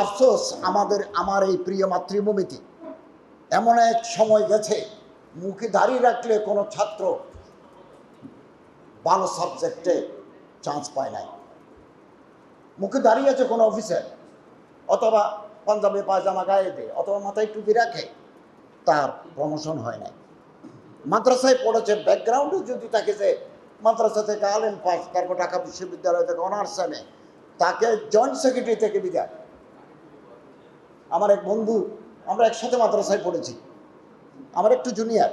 আফসোস আমার এই প্রিয় মাতৃভূমিতে এমন এক সময় গেছে মুখে দাঁড়িয়ে রাখলে কোনো ছাত্র ভালো সাবজেক্টে চান্স পায় নাই। মুখে দাঁড়িয়ে আছে কোনো অফিসার, অথবা পাঞ্জাবি পায়জামা গায়ে দেয়, অথবা মাথায় টুপি রাখে, তার প্রমোশন হয় নাই। মাদ্রাসায় পড়েছে, ব্যাকগ্রাউন্ডে যদি তাকে যে মাদ্রাসা থেকে আলেম পাস, তারপর ঢাকা বিশ্ববিদ্যালয় থেকে অনার্স এনে, তাকে জয়েন্ট সেক্রেটারি থেকে বিদায়। আমার এক বন্ধু, আমরা একসাথে মাদ্রাসায় পড়েছি, আমার একটু জুনিয়র,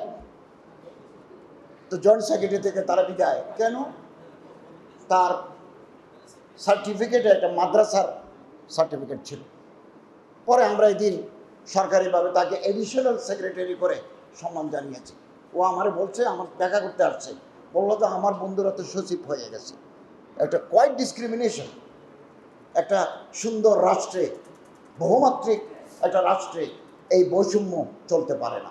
তো জয়েন্ট সেক্রেটারি থেকে তারা বিদায় কেন? তার সার্টিফিকেটে একটা মাদ্রাসার সার্টিফিকেট ছিল। পরে আমরা এদিন সরকারিভাবে তাকে এডিশনাল সেক্রেটারি করে সম্মান জানিয়েছি। ও আমারে বলছে, আমার দেখা করতে আসছে, বললো তো আমার বন্ধুরা তো সচিব হয়ে গেছে। একটা কোয়াইট ডিসক্রিমিনেশন। একটা সুন্দর রাষ্ট্রে, বহুমাত্রিক একটা রাষ্ট্রে এই বৈষম্য চলতে পারে না।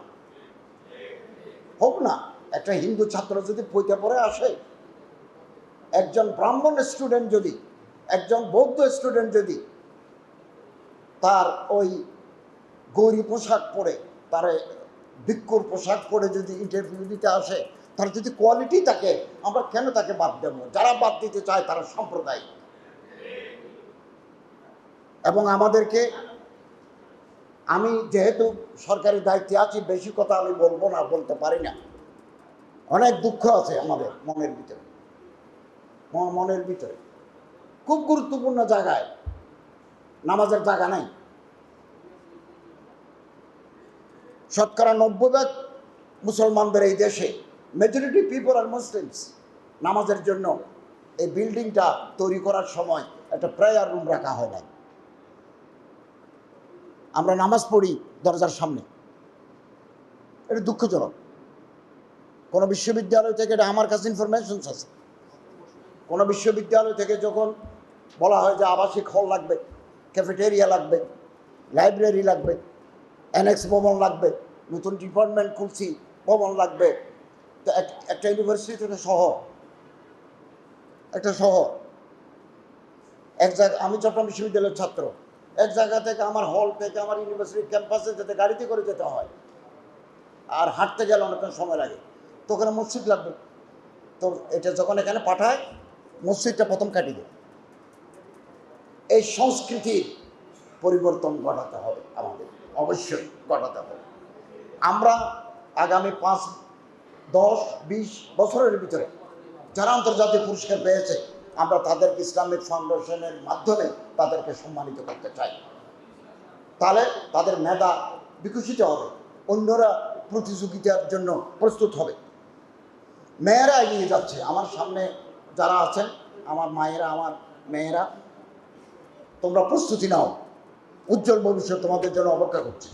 হোক না, একটা হিন্দু ছাত্র যদি বইতে পড়ে আসে, একজন ব্রাহ্মণ স্টুডেন্ট যদি, একজন বৌদ্ধ স্টুডেন্ট যদি তার ওই গৌরী পোশাক পরে, তার ভিক্ষুর পোশাক পরে যদি ইন্টারভিউ দিতে আসে, তার যদি কোয়ালিটি থাকে, আমরা কেন তাকে বাদ দেব? যারা বাদ দিতে চায় তারা সাম্প্রদায়িক। এবং আমাদেরকে, আমি যেহেতু সরকারি দায়িত্বে আছি, বেশি কথা আমি বলবো না, বলতে পারি না। অনেক দুঃখ আছে আমাদের মনের ভিতরে খুব গুরুত্বপূর্ণ জায়গায় নামাজের জায়গা নাই। শতকরা 90% মুসলমানদের এই দেশে, মেজরিটি পিপল আর মুসলিমস, নামাজের জন্য এই বিল্ডিংটা তৈরি করার সময় একটা প্রেয়ার রুম রাখা হয় নাই। আমরা নামাজ পড়ি দরজার সামনে, এটা দুঃখজনক। কোনো বিশ্ববিদ্যালয় থেকে, এটা আমার কাছে ইনফরমেশনস আছে, কোনো বিশ্ববিদ্যালয় থেকে যখন বলা হয় যে আবাসিক হল লাগবে, ক্যাফেটেরিয়া লাগবে, লাইব্রেরি লাগবে, অ্যানেক্স ভবন লাগবে, নতুন ডিপার্টমেন্ট খুলছি, ভবন লাগবে, তো একটা ইউনিভার্সিটি একটা শহর এক জায়গা। আমি চট্টগ্রাম বিশ্ববিদ্যালয়ের ছাত্র, এক জায়গা থেকে আমার হল থেকে আমার ইউনিভার্সিটি ক্যাম্পাসে যেতে গাড়িতে করে যেতে হয়, আর হাঁটতে গেলে অনেকক্ষণ সময় লাগে। তো ওখানে মসজিদ লাগবে, তো এটা যখন এখানে পাঠায়, মসজিদটা প্রথম কাটিয়ে দেয়। এই সংস্কৃতির পরিবর্তন ঘটাতে হবে, আমাদের অবশ্যই ঘটাতে হবে। আমরা আগামী 5, 10, 20 বছরের ভিতরে যারা আন্তর্জাতিক পুরস্কার পেয়েছে, আমরা তাদেরকে ইসলামিক ফাউন্ডেশনের মাধ্যমে তাদেরকে সম্মানিত করতে চাই। তাহলে তাদের মেধা বিকশিত হবে, অন্যরা প্রতিযোগিতার জন্য প্রস্তুত হবে। মেয়েরা এগিয়ে যাচ্ছে, আমার সামনে যারা আছেন, আমার মায়েরা, আমার মেয়েরা, তোমরা প্রস্তুতি নাও, উজ্জ্বল ভবিষ্যৎ তোমাদের জন্য অপেক্ষা করছে।